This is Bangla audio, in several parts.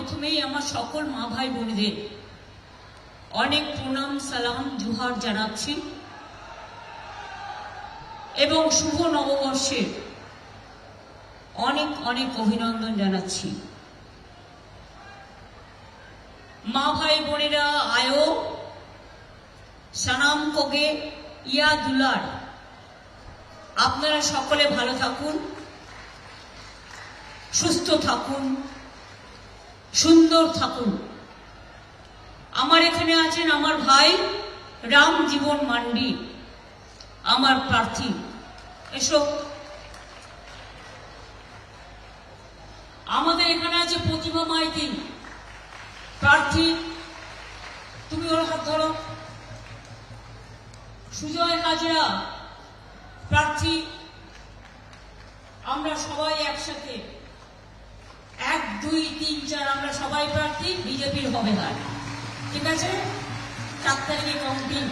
প্রথমেই আমার সকল মা ভাই বোনেদের অনেক প্রণাম সালাম জোহার জানাচ্ছি এবং শুভ নববর্ষের অনেক অনেক অভিনন্দন জানাচ্ছি। মা ভাই বোনেরা আয়ো সানাম কোগে ইয়া দুলার, আপনারা সকলে ভালো থাকুন, সুস্থ থাকুন, সুন্দর থাকুন। আমার এখানে আছেন আমার ভাই রাম জীবন মান্ডি, আমার প্রার্থী। এসো। আমাদের এখানে আছে প্রতিমা মাইতি, প্রার্থী। তুমি ওর হাত ধরো। সুজয় হাজরা, প্রার্থী। আমরা সবাই একসাথে 1 2 3 4 আমরা সবাই প্রার্থী, বিজেপির হবে না, ঠিক আছে? 4 তারিখে কাউন্টিং।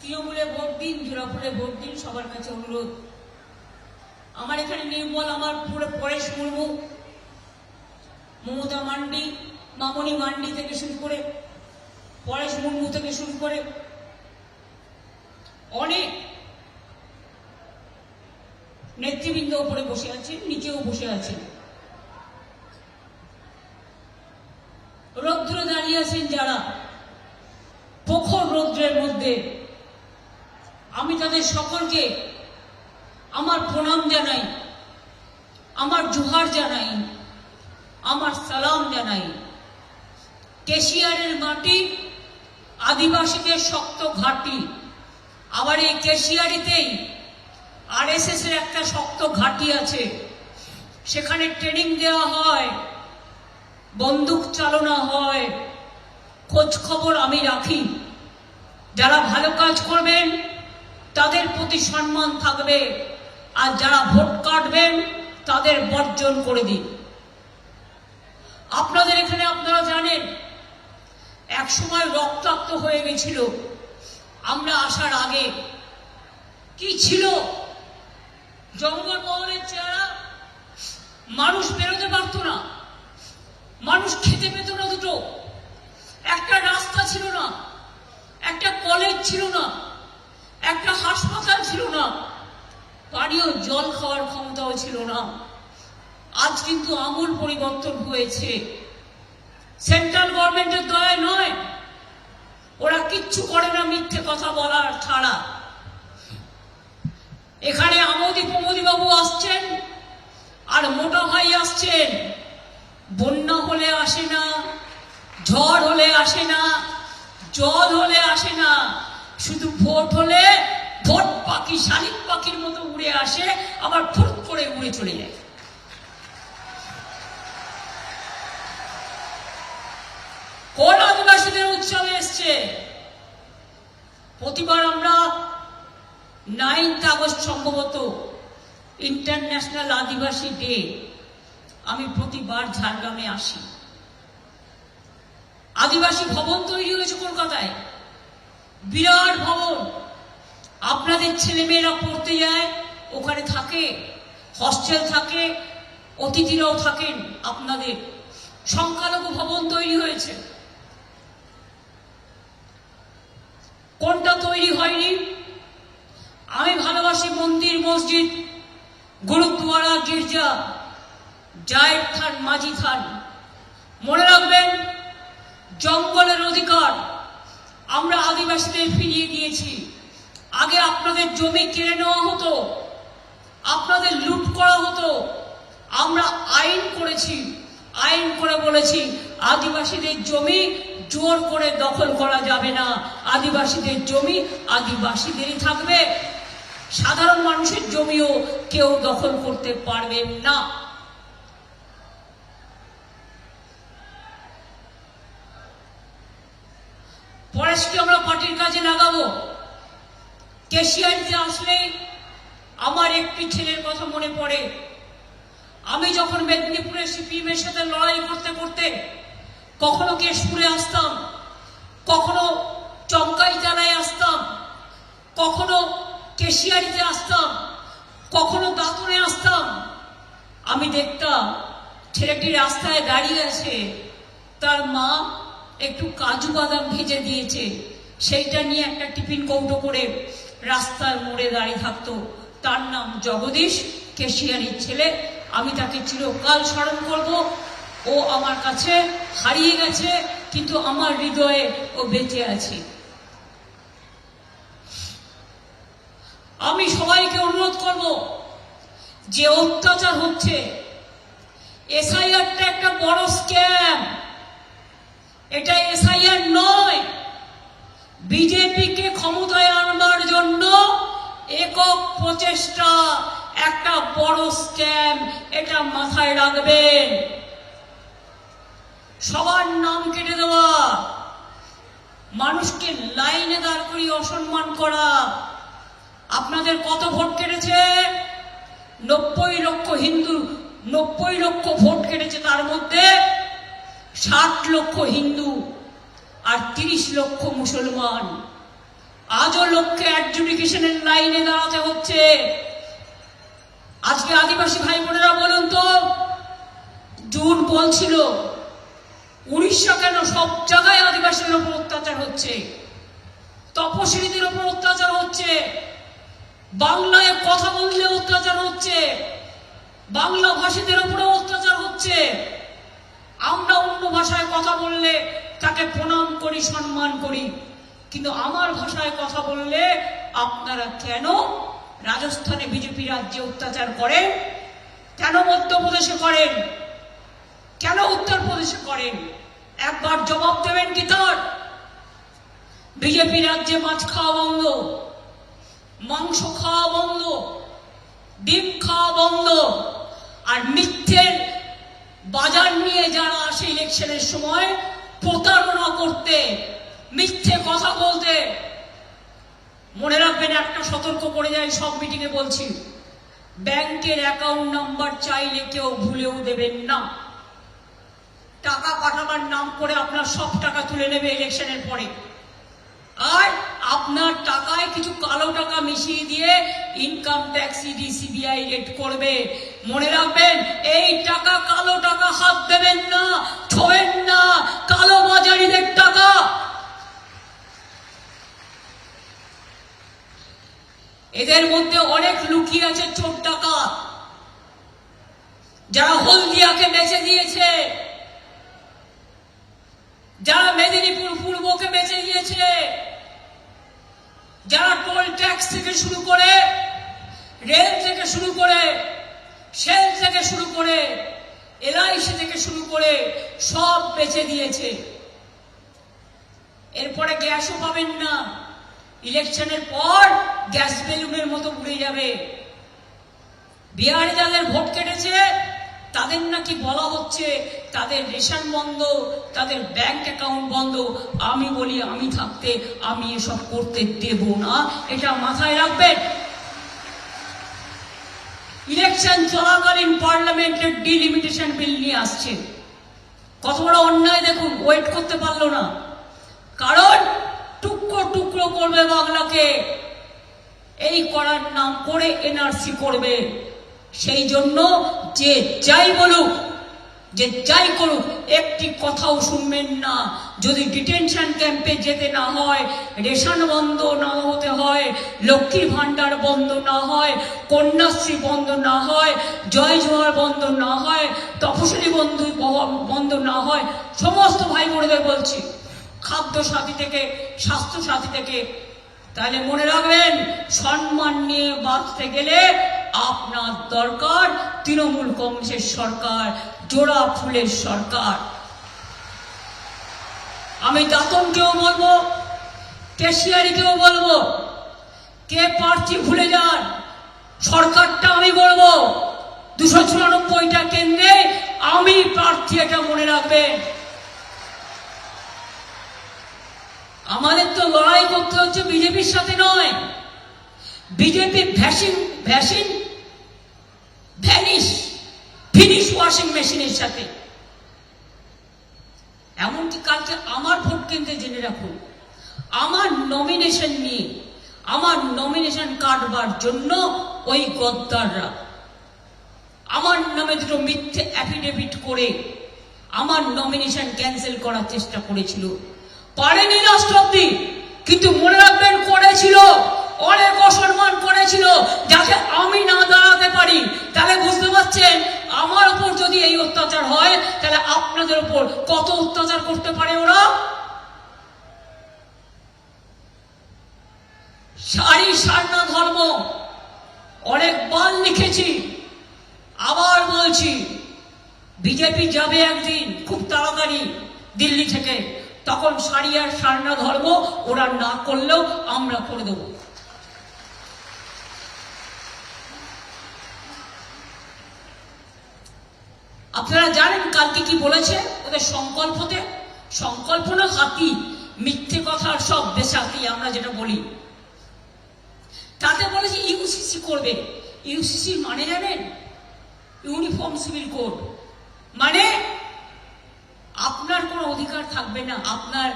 তৃণমূলে ভোট দিন, জোড়াফুলে ভোট দিন, সবার কাছে অনুরোধ। আমার এখানে নির্মল, আমার পুরো পরেশ মুর্মু, মমতা মান্ডি, মামনি মান্ডি থেকে শুরু করে পরেশ মুর্মু থেকে শুরু করে অনেক নেতৃবৃন্দ উপরে বসে আছেন, নিচেও বসে আছেন। রৌদ্রে দাঁড়িয়ে আছেন যারা, প্রখর রৌদ্রের মধ্যে, আমি তাদের সকলকে আমার প্রণাম জানাই, আমার জোহার জানাই, আমার সালাম জানাই। কেশিয়ারের মাটি আদিবাসীদের শক্ত ঘাঁটি। আবার এই কেশিয়ারিতেই আরএসএস এর একটা শক্ত ঘাঁটি আছে, সেখানে ট্রেনিং দেওয়া হয়, বন্দুক চালনা হয়, খোঁজ খবর আমি রাখি। যারা ভালো কাজ করবেন তাদের প্রতি সম্মান থাকবে, আর যারা ভোট কাটবেন তাদের বর্জন করে দিন। আপনাদের এখানে আপনারা জানেন এক সময় রক্তাক্ত হয়ে গেছিল। আমরা আসার আগে কি ছিল? জঙ্গলমহলের চেহারা, মানুষ বেরোতে পারত না, মানুষ খেতে পেত না, দুটো একটা রাস্তা ছিল না, একটা কলেজ ছিল না, একটা হাসপাতাল ছিল না, পানীয় জল খাওয়ার ক্ষমতাও ছিল না। আজ কিন্তু আমূল পরিবর্তন হয়েছে। সেন্ট্রাল গভর্নমেন্টের দয়ায় নয়, ওরা কিচ্ছু করে না মিথ্যে কথা বলার ছাড়া। এখানে আমোদি প্রমোদি বাবু আসছেন, আর মোটা ভাই আসছেন। বন্যা হলে আসে না, ঝড় হলে আসে না, জল হলে আসে না, শুধু ভোট হলে ভোট পাখি শালিক পাখির মতো উড়ে আসে, আবার ফুট করে উড়ে চলে যায়। কোন আদিবাসীদের উৎসবে এসছে? প্রতিবার আমরা 9th আগস্ট সম্ভবত ইন্টারন্যাশনাল আদিবাসী ডে, আমি প্রতিবার ঝাড়গ্রামে আসি। আদিবাসী ভবন তৈরি হয়েছে কলকাতায়, বিরাট ভবন। আপনাদের ছেলেমেয়েরা পড়তে যায়, ওখানে থাকে, হস্টেল থাকে, অতিথিরাও থাকেন আপনাদের। সংখ্যালঘু ভবন তৈরি হয়েছে। কোনটা তৈরি হয়নি? আমি ভালোবাসি মন্দির, মসজিদ, গুরুদ্বারা, গির্জা, জায়েদ থান, মাঝি থান। মনে রাখবেন, জঙ্গলের অধিকার আমরা আদিবাসীদের ফিরিয়ে দিয়েছি। আগে আপনাদের জমি কেড়ে নেওয়া হতো, আপনাদের লুট করা হতো। আমরা আইন করেছি, আইন করে বলেছি আদিবাসীদের জমি জোর করে দখল করা যাবে না। আদিবাসীদের জমি আদিবাসীদেরই থাকবে, সাধারণ মানুষের জমিও কেউ দখল করতে পারবেন না। পরেশকে আমরা পার্টির কাজে লাগাবো। কেশিয়ারিতে আসলে আমার একটি ছেলের কথা মনে পড়ে। আমি যখন মেদিনীপুরে সিপিএম এর সাথে লড়াই করতে করতে কখনো কেশপুরে আসতাম, কখনো চমকাই জেলায় আসতাম, কখনো কেশিয়ারিতে আসতাম, কখনো দাঁতনে আসতাম, আমি দেখতাম ছেলেটি রাস্তায় দাঁড়িয়ে আছে, তার মা একটু কাজু বাদাম ভেজে দিয়েছে, সেইটা নিয়ে একটা টিফিন কৌটো করে রাস্তার মোড়ে দাঁড়িয়ে থাকতো। তার নাম জগদীশ, কেশিয়ারির ছেলে। আমি তাকে চিরকাল স্মরণ করব। ও আমার কাছে হারিয়ে গেছে, কিন্তু আমার হৃদয়ে ও বেঁচে আছে। আমি সবাইকে অনুরোধ করব, যে অত্যাচার হচ্ছে, এসআইআরটা একটা বড় স্ক্যাম। এটা এসআইআর নয়, বিজেপিকে ক্ষমতায় আনবার জন্য একক প্রচেষ্টা, একটা বড় স্ক্যাম। এটা মাথায় রাখবেন। সবার নাম কেটে দেওয়া, মানুষকে লাইনে দাঁড় করিয়ে অসম্মান করা। আপনাদের কত ভোট কেটেছে? 90 লক্ষ হিন্দু, 90 লক্ষ ভোট কেটেছে। তার মধ্যে 60 লক্ষ হিন্দু আর 30 লক্ষ মুসলমান। আজও লোককে অ্যাডজুডিকেশনের লাইনে দাঁড়াতে হচ্ছে। আজকে আদিবাসী ভাই বোনেরা বলুন তো, জুন বলছিল উড়িষ্যা কেন সব জায়গায় আদিবাসীদের উপর অত্যাচার হচ্ছে, তপশিলীদের উপর অত্যাচার হচ্ছে, বাংলায় কথা বললে অত্যাচার হচ্ছে, বাংলা ভাষীদের উপরে অত্যাচার হচ্ছে। আমরা অন্য ভাষায় কথা বললে তাকে প্রণাম করি, সম্মান করি, কিন্তু আমার ভাষায় কথা বললে আপনারা কেন রাজস্থানে বিজেপি রাজ্যে অত্যাচার করেন, কেন মধ্যপ্রদেশে করেন, কেন উত্তরপ্রদেশে করেন? একবার জবাব দেবেন কি তার? বিজেপি রাজ্যে মাছ খাওয়া বন্ধ, মাংস খাওয়া বন্ধ, ডিম খাওয়া বন্ধ। আর মিথ্যের বাজার নিয়ে যারা আসে ইলেকশনের সময় প্রতারণা করতে, মিথ্যে কথা বলতে, মনে রাখবেন, একটা সতর্ক করে যায়, সব মিটিংয়ে বলছি, ব্যাংকের অ্যাকাউন্ট নাম্বার চাইলে কেউ ভুলেও দেবেন না। টাকা পাঠাবার নাম করে আপনার সব টাকা তুলে নেবে ইলেকশনের পরে, আর আপনার টাকায় কিছু কালো টাকা মিশিয়ে দিয়ে income tax, ED, CBI raid করবে। মনে রাখবেন, এই টাকা কালো টাকা, হাত দেবেন না, ছোঁবেন না, কালো বাজারিদের টাকা। এদের মধ্যে অনেক লুকিয়ে আছে চোর টাকা, যারা হলদিয়াকে বেচে দিয়েছে, যারা মেদিনীপুর পূর্বকে বেচে দিয়েছে, যারা টোল ট্যাক্স থেকে শুরু করে, রেল থেকে শুরু করে, সেল থেকে শুরু করে, এলআইসি থেকে শুরু করে সব বেচে দিয়েছে। এরপরে গ্যাসও পাবেন না, ইলেকশনের পর গ্যাস বেলুনের মতো উড়ে যাবে। বিহারে যাদের ভোট কেটেছে তাদের নাকি বলা হচ্ছে তাদের রেশন বন্ধ, তাদের ব্যাংক অ্যাকাউন্ট বন্ধ। আমি বলি, আমি থাকতে আমি এসব করতে দেব না, এটা মাথায় রাখবেন। ইলেকশন চলাকালীন পার্লামেন্টের ডিলিমিটেশন বিল নিয়ে আসছে। কত বড় অন্যায় দেখুন, ওয়েট করতে পারলো না, কারণ টুকরো টুকরো করবে বাংলাকে, এই করার নাম করে এনআরসি করবে। সেই জন্য যে যাই বলুক, যে যাই করুক, একটি কথাও শুনবেন না। যদি ডিটেনশন ক্যাম্পে যেতে না হয়, রেশন বন্ধ না হতে হয়, লক্ষ্মীর ভান্ডার বন্ধ না হয়, কন্যাশ্রী বন্ধ না হয়, জয় জোহার বন্ধ না হয়, তপশিলি বন্ধু বন্ধ না হয়, সমস্ত ভাই বোনেদের বলছি, খাদ্য সাথী থেকে স্বাস্থ্য সাথী থেকে, তাহলে মনে রাখবেন, সম্মান নিয়ে বাঁচতে গেলে আপনার দরকার তৃণমূল কংগ্রেসের সরকার, জোড়া ফুলের সরকার। আমি দাতনকেও বলবো, কেশিয়ারিকেও বলবো, কে প্রার্থী ভুলে যান, সরকারটা আমি বলবো 294টা কেন্দ্রে আমি প্রার্থী, এটা মনে রাখবেন। আমাদের তো লড়াই করতে হচ্ছে বিজেপির সাথে নয়, বিজেপি ফিনিশ ওয়াশিং মেশিনের সাথে। এমনকি কালকে আমার ভোট কেন্দ্রে জেনে রাখুন, আমার নমিনেশন নিয়ে, আমার নমিনেশন কাটবার জন্য ওই গদ্দাররা আমার নামে দুটো মিথ্যে অ্যাফিডেভিট করে আমার নমিনেশন ক্যান্সেল করার চেষ্টা করেছিল, পারেনি লাস্ট অব্দি। কিন্তু মনে রাখবেন করেছিল, অনেক অসম্মান করেছিল, যাতে আমি না দাঁড়াতে পারি। তাহলে বুঝতে পারছেন আমার উপর যদি এই অত্যাচার হয় তাহলে আপনাদের উপর কত অত্যাচার করতে পারে ওরা। সারি সারনা ধর্ম অনেকবার লিখেছি, আবার বলছি, বিজেপি যাবে একদিন খুব তাড়াতাড়ি দিল্লি থেকে, তখন সারি আর সারনা ধর্ম ওরা না করলেও আমরা করে দেব। আপনারা জানেন কালকে কি বলেছে ওদের সংকল্পতে? সংকল্প না হাতি, মিথ্যে কথার সব বেসাতি আমরা যেটা বলি। তাতে বলেছে ইউসিসি করবে। ইউসিসি মানে জানেন? Uniform civil code. মানে আপনার কোনো অধিকার থাকবে না আপনার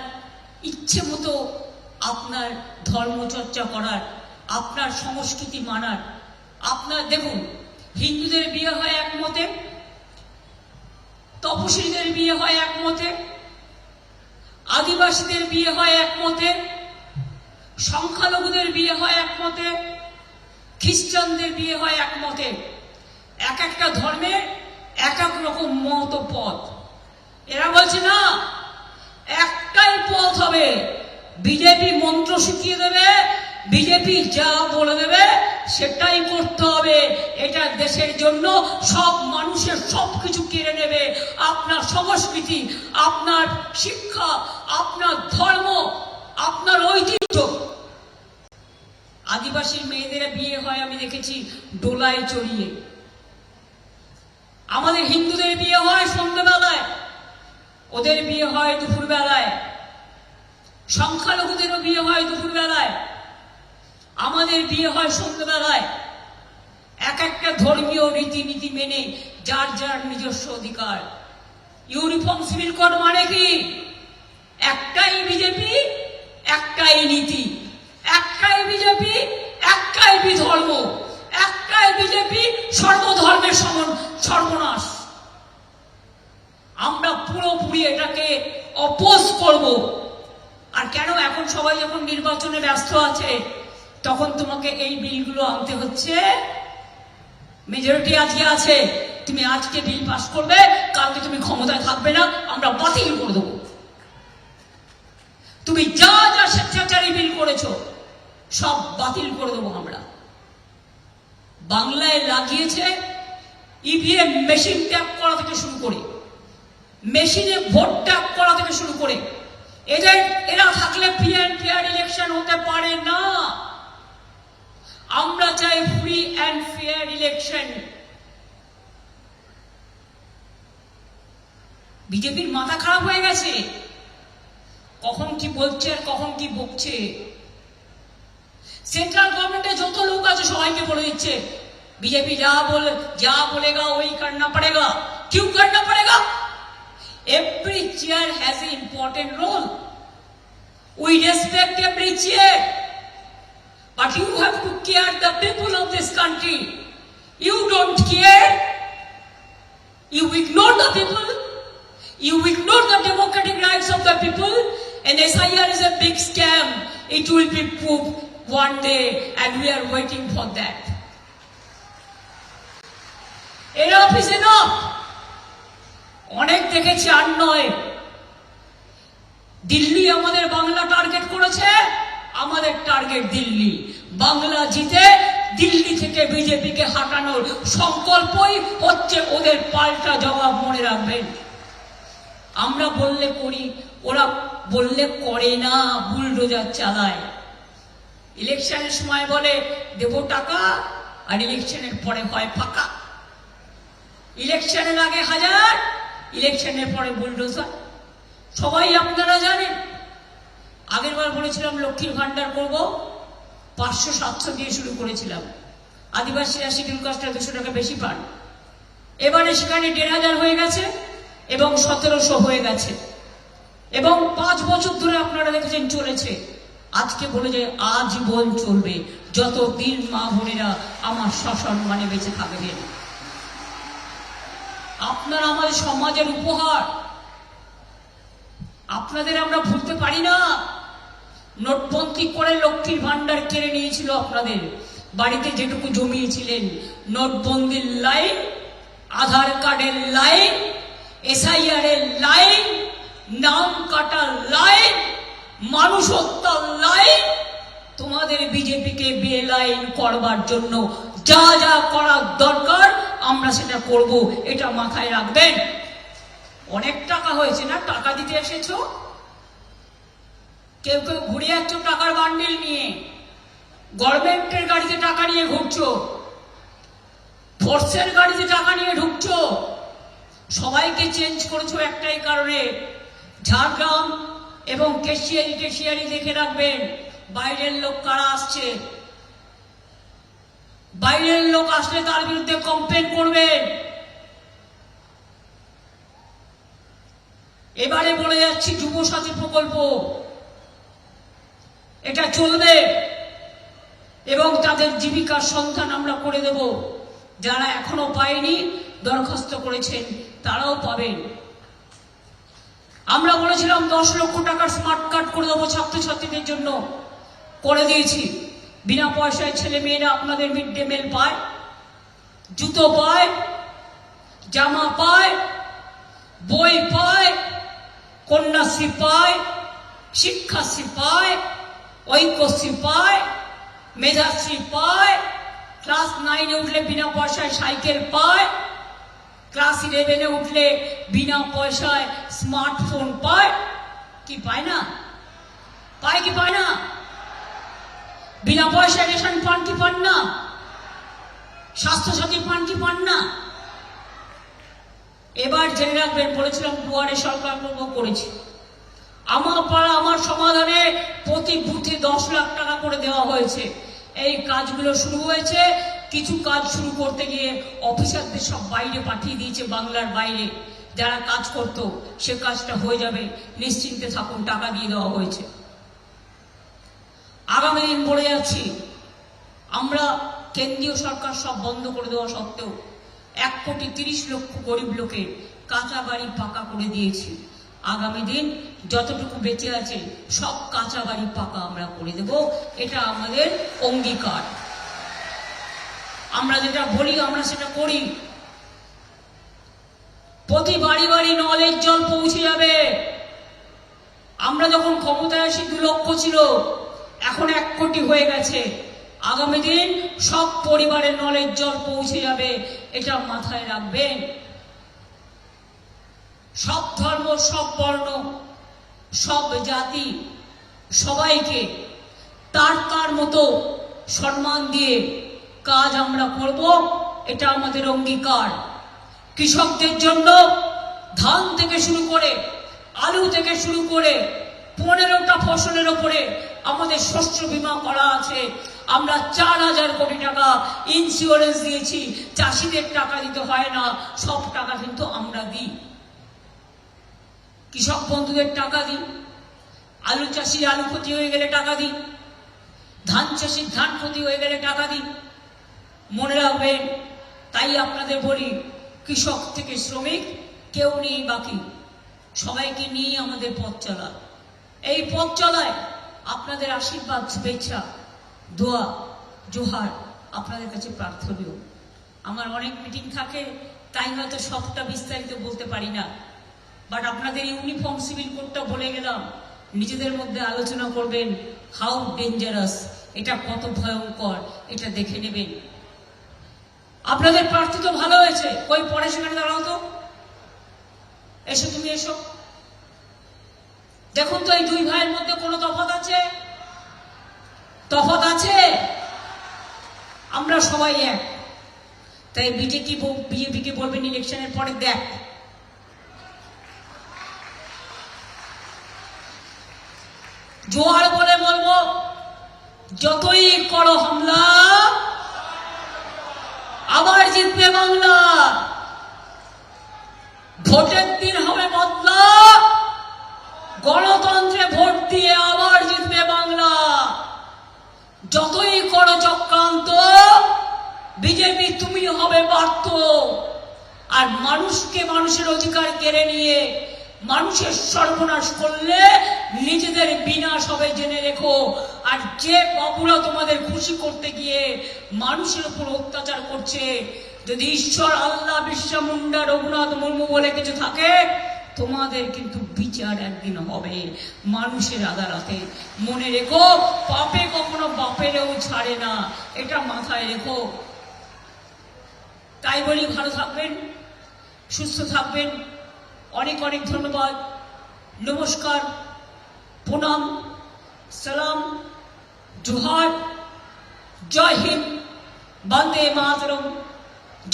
ইচ্ছে মতো আপনার ধর্মচর্চা করার, আপনার সংস্কৃতি মানার। আপনার দেখুন, হিন্দুদের বিয়ে হয় এক মতে, তপশিলীদের বিয়ে হয় এক মতে, আদিবাসীদের বিয়ে হয় এক মতে, সংখ্যালঘুদের বিয়ে হয় এক মতে, খ্রিস্টানদের বিয়ে হয় এক মতে। এক একটা ধর্মের এক এক রকম মত পথ। এরা বলছে না, একটাই পথ হবে, বিজেপি মন্ত্র শিখিয়ে দেবে, বিজেপি যা বলে দেবে সেটাই করতে হবে। এটা দেশের জন্য সব মানুষের সবকিছু কেড়ে নেবে, আপনার সংস্কৃতি, আপনার শিক্ষা, আপনার ধর্ম, আপনার ঐতিহ্য। আদিবাসী মেয়েদের বিয়ে হয় আমি দেখেছি ডোলায় চড়িয়ে, আমাদের হিন্দুদের বিয়ে হয় সন্ধ্যেবেলায়, ওদের বিয়ে হয় দুপুর বেলায়, সংখ্যালঘুদেরও বিয়ে হয় দুপুর বেলায়, আমাদের বিয়ে হয় সন্ধ্যেবেলায়। এক একটা ধর্মীয় রীতিনীতি মেনে যার যার নিজস্ব অধিকার। ইউনিফর্ম সিভিল কোড মানে কি? একটাই বিজেপি, একটাই নীতি, একটাই বিজেপি, একটাই বিধর্ম, একটাই বিজেপি, সর্বধর্মের সর্বনাশ। আমরা পুরোপুরি এটাকে অপোজ করব। আর কেন এখন সবাই যখন নির্বাচনে ব্যস্ত আছে তখন তোমাকে এই বিলগুলো আনতে হচ্ছে? মেজরিটি আজকে আছে, তুমি আজকে বিল পাস করবে, কালকে তুমি ক্ষমতায় থাকবে না, আমরা বাতিল করে দেবো। তুমি যা যা স্বেচ্ছাচারী বিল করেছো সব বাতিল করে দেবো আমরা। বাংলায় লাগিয়েছে ইভিএম মেশিন ট্যাপ করা থেকে শুরু করে, মেশিনে ভোট ট্যাপ করা থেকে শুরু করে, এরা থাকলে ফ্রি অ্যান্ড ফেয়ার ইলেকশন হতে পারে না। আমরা চাই ফ্রি অ্যান্ড ফেয়ার ইলেকশন। বিজেপির মাথা খারাপ হয়ে গেছে, কখন কি বলছে আর কখন কি বকছে। সেন্ট্রাল গভর্নমেন্টে যত লোক আছে সবাইকে বলে দিচ্ছে बीजेपी जा बोलेगा वही करना पड़ेगा। क्यों करना पड़ेगा? Every chair has an important role. We respect every chair, but you have to care the people of this country. You don't care. You ignore the people. You ignore the democratic rights of the people. And SIR is a big scam. It will be proved one day, and we are waiting for that. Enough is enough. অনেক দেখেছি আর নয়। দিল্লি আমাদের বাংলা টার্গেট করেছে, আমাদের টার্গেট দিল্লি। বাংলা জিতে দিল্লি থেকে বিজেপিকে হাঁটানোর সংকল্পই হচ্ছে ওদের পাল্টা জবাব, মনে রাখবেন। আমরা বললে করি, ওরা বললে করে না, বুলডোজার চালায়। ইলেকশনের সময় বলে দেব টাকা, আর ইলেকশনের পরে হয় ফাঁকা। ইলেকশনের আগে 1000, ইলেকশনের পরে বুলডোজার। সবাই আপনারা জানেন। আগের বার বলেছিলাম লক্ষ্মীর ভান্ডার করব, 500-700 দিয়ে শুরু করেছিলাম। আদিবাসীরা শিডিউল কাস্টে 200 টাকা বেশি পান। এবারে সেখানে 1500 হয়ে গেছে এবং 1700 হয়ে গেছে, এবং 5 বছর ধরে আপনারা দেখেছেন চলেছে। আজকে বলে যে আজীবন চলবে, যতদিন মা বোনেরা আমার সসম্মানে বেঁচে থাকবেন। আপনারা আমাদের সমাজের উপহার, আপনাদের আমরা ভুলতে পারি না। নোটবন্দি করে লক্ষ্মীর ভান্ডার কেড়ে নিয়েছিল, আপনাদের বাড়িতে যেটুকু জমিয়েছিলেন। নোটবন্দির লাইন, আধার কার্ডের লাইন, SIR এর লাইন, নাম কাটার লাইন, মানুষ হত্যার লাইন, তোমাদের বিজেপিকে বেলাইন করবার জন্য যা যা করার দরকার আমরা সেটা করব, এটা মাথায় রাখবেন। অনেক টাকা হয়েছে না, টাকা দিতে এসেছো। কেউ কেউ ঘুরে যাচ্ছ টাকার বান্ডিল নিয়ে, গভর্নমেন্টের গাড়িতে টাকা নিয়ে ঘুরছো, ফোর্সের গাড়িতে টাকা নিয়ে ঢুকছো। সবাইকে চেঞ্জ করেছো একটাই কারণে, ঝাড়গ্রাম এবং কেশিয়ারি দেখে রাখবেন বাইরের লোক কারা আসছে। বাইরের লোক আসলে তার বিরুদ্ধে কমপ্লেন করবেন। এবারে বলে যাচ্ছি যুব সাথী প্রকল্প, এটা চলবে এবং তাদের জীবিকার সন্ধান আমরা করে দেব। যারা এখনো পায়নি, দরখাস্ত করেছেন, তারাও পাবেন। আমরা বলেছিলাম 10 লক্ষ টাকার স্মার্ট কার্ড করে দেবো ছাত্রছাত্রীদের জন্য, করে দিয়েছি। বিনা পয়সায় ছেলে মেয়েরা আপনাদের মিড ডে মিল পায়, জুতো পায়, জামা পায়, বই পায়, কন্যাশ্রী পায়, শিক্ষাশ্রী পায়, ঐক্যশ্রী পায়, মেধাশ্রী পায়, ক্লাস 9-এ উঠলে বিনা পয়সায় সাইকেল পায়, ক্লাস 11-এ উঠলে বিনা পয়সায় স্মার্টফোন পায়। কি পায় না? পায় কি পায় না? বিনা পয়সায় রেশন পান কি পান না? স্বাস্থ্যসাথী পান কি পান না? এবার জেনে রাখবেন, বলেছিলাম দুয়ারে সরকার করেছি। আমার পাড়া আমার সমাধানে প্রতি বুথে 10 লাখ টাকা করে দেওয়া হয়েছে। এই কাজগুলো শুরু হয়েছে। কিছু কাজ শুরু করতে গিয়ে অফিসারদের সব বাইরে পাঠিয়ে দিয়েছে, বাংলার বাইরে। যারা কাজ করত সে কাজটা হয়ে যাবে, নিশ্চিন্তে থাকুন, টাকা দিয়ে দেওয়া হয়েছে। আগামী দিন বলে যাচ্ছি, আমরা কেন্দ্রীয় সরকার সব বন্ধ করে দেওয়া সত্ত্বেও 1,30,00,000 গরিব লোকের কাঁচা বাড়ি পাকা করে দিয়েছি। আগামী দিন যতটুকু বেঁচে আছে সব কাঁচা বাড়ি পাকা আমরা করে দেব, এটা আমাদের অঙ্গীকার। আমরা যেটা বলি আমরা সেটা করি। প্রতি বাড়ি বাড়ি নলের জল পৌঁছে যাবে। আমরা যখন ক্ষমতায় আসি 2 লক্ষ ছিল, এখন 1 কোটি হয়ে গেছে। আগামী দিন সব পরিবারে নলের জল পৌঁছে যাবে, এটা মাথায় রাখবেন। সব ধর্ম, সব বর্ণ, সব জাতি, সবাইকে তার মতো সম্মান দিয়ে কাজ আমরা করব, এটা আমাদের অঙ্গীকার। কৃষকদের জন্য ধান থেকে শুরু করে, আলু থেকে শুরু করে 15টা ফসলের উপরে আমাদের শস্য বীমা করা আছে। আমরা 4,000 কোটি টাকা ইন্স্যুরেন্স দিয়েছি। চাষিদের টাকা দিতে হয় না, সব টাকা কিন্তু আমরা দিই। কৃষক বন্ধুদের টাকা দিই, আলু চাষির আলু ক্ষতি হয়ে গেলে টাকা দিই, ধান চাষির ধান ক্ষতি হয়ে গেলে টাকা দিই। মনে রাখবেন, তাই আপনাদের বলি, কৃষক থেকে শ্রমিক কেউ নেই বাকি, সবাইকে নিয়ে আমাদের পথ চলা। এই পথ চলায় আপনাদের আশীর্বাদ, শুভেচ্ছা, দোয়া, জোহার আপনাদের কাছে প্রার্থনীয়। আমার অনেক মিটিং থাকে, তাই হয়তো সবটা বিস্তারিত বলতে পারি না। বাট আপনাদের ইউনিফর্ম সিভিল কোডটা বলে গেলাম, নিজেদের মধ্যে আলোচনা করবেন। হাউ ডেঞ্জারাস, এটা কত ভয়ঙ্কর, এটা দেখে নেবেন। আপনাদের প্রার্থী তো ভালো হয়েছে, কই পরে সেখানে দাঁড়াও তো, এসো, তুমি এসো। দেখুন তো এই 2 ভাইয়ের মধ্যে কোনো তফাৎ আছে? তফাৎ আছে? আমরা সবাই এক। তাই বিজেপিকে বলবেন ইলেকশনের পরে, দেখ জোয়ার বলে বলবো, যতই করো হামলা আবার জিতবে বাংলা। ভোটের দিন হবে বদলা, গণতন্ত্রে ভোট দিয়ে আবার জিতবে বাংলা। যতই করো চক্রান্ত, বিজেপি তুমি হবে ব্যর্থ। আর মানুষকে মানুষের অধিকার কেড়ে নিয়ে মানুষের সর্বনাশ করলে নিজেদের বিনাশ হবে জেনে রেখো। আর যে বাবুরা তোমাদের খুশি করতে গিয়ে মানুষের উপর অত্যাচার করছে, যদি ঈশ্বর, আল্লাহ, বিরসা মুন্ডা, রঘুনাথ মুর্মু বলে কিছু থাকে, তোমাদের কিন্তু বিচার একদিন হবে মানুষের আদালতে। মনে রেখো, পাপে কখনো বাপেরও ছাড়ে না, এটা মাথায় রেখো। তাই বলি, ভালো থাকবেন, সুস্থ থাকবেন। অনেক অনেক ধন্যবাদ। নমস্কার, প্রণাম, সালাম, জোহার, জয় হিন্দ, বন্দে মাতরম,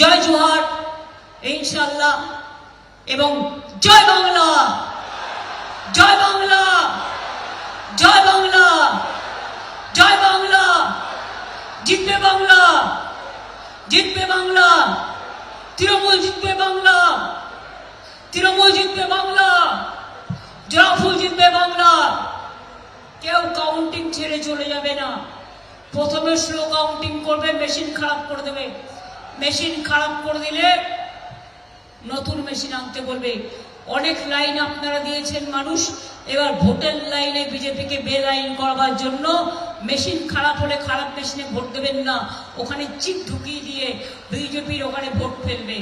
জয় জোহার, ইনশাআল্লাহ, এবং জয় বাংলা, জয় বাংলা, জয় বাংলা, জয় বাংলা। জিতবে বাংলা, জিতবে বাংলা, তৃণমূল জিতবে বাংলা, তৃণমূল জিতবে বাংলা, জয়ফুল জিতবে বাংলা। কেউ কাউন্টিং ছেড়ে চলে যাবে না। প্রথমে স্লো কাউন্টিং করবে, মেশিন খারাপ করে দেবে। মেশিন খারাপ করে দিলে নতুন মেশিন আনতে বলবে। অনেক লাইন আপনারা দিয়েছেন মানুষ, এবার ভোটের লাইনে বিজেপিকে বেলাইন করবার জন্য মেশিন খারাপ হলে খারাপ মেশিনে ভোট দেবেন না, ওখানে চিপ ঢুকিয়ে দিয়ে বিজেপির ওখানে ভোট ফেলবে।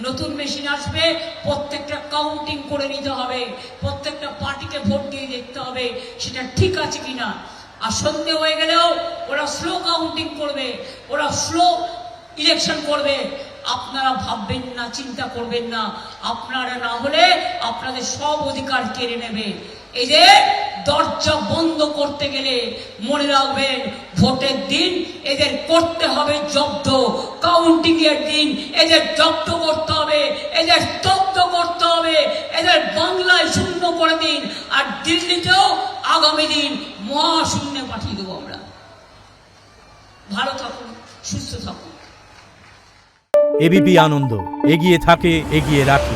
নতুন মেশিন আসবে, প্রত্যেকটা কাউন্টিং করে নিতে হবে, প্রত্যেকটা পার্টিকে ভোট দিয়ে দেখতে হবে সেটা ঠিক আছে কিনা। আর সন্দেহ হয়ে গেলেও ওরা স্লো কাউন্টিং করবে, ওরা স্লো ইলেকশন করবে। আপনারা ভাববেন না, চিন্তা করবেন না, আপনারা না হলে আপনাদের সব অধিকার কেড়ে নেবে। এই যে দরজা বন্ধ করতে গেলে মনে রাখবেন, ভোটের দিন এদের করতে হবে জব্দ, কাউন্টিং এর দিন এদের জব্দ করতে হবে, এদের স্তব্ধ করতে হবে, এদের বাংলায় শূন্য করে দিন। আর দিল্লিতেও আগামী দিন মহাশূন্যে পাঠিয়ে দেবো আমরা। ভালো থাকুন, সুস্থ থাকুন। এবিপি আনন্দ, এগিয়ে থাকে, এগিয়ে রাখে।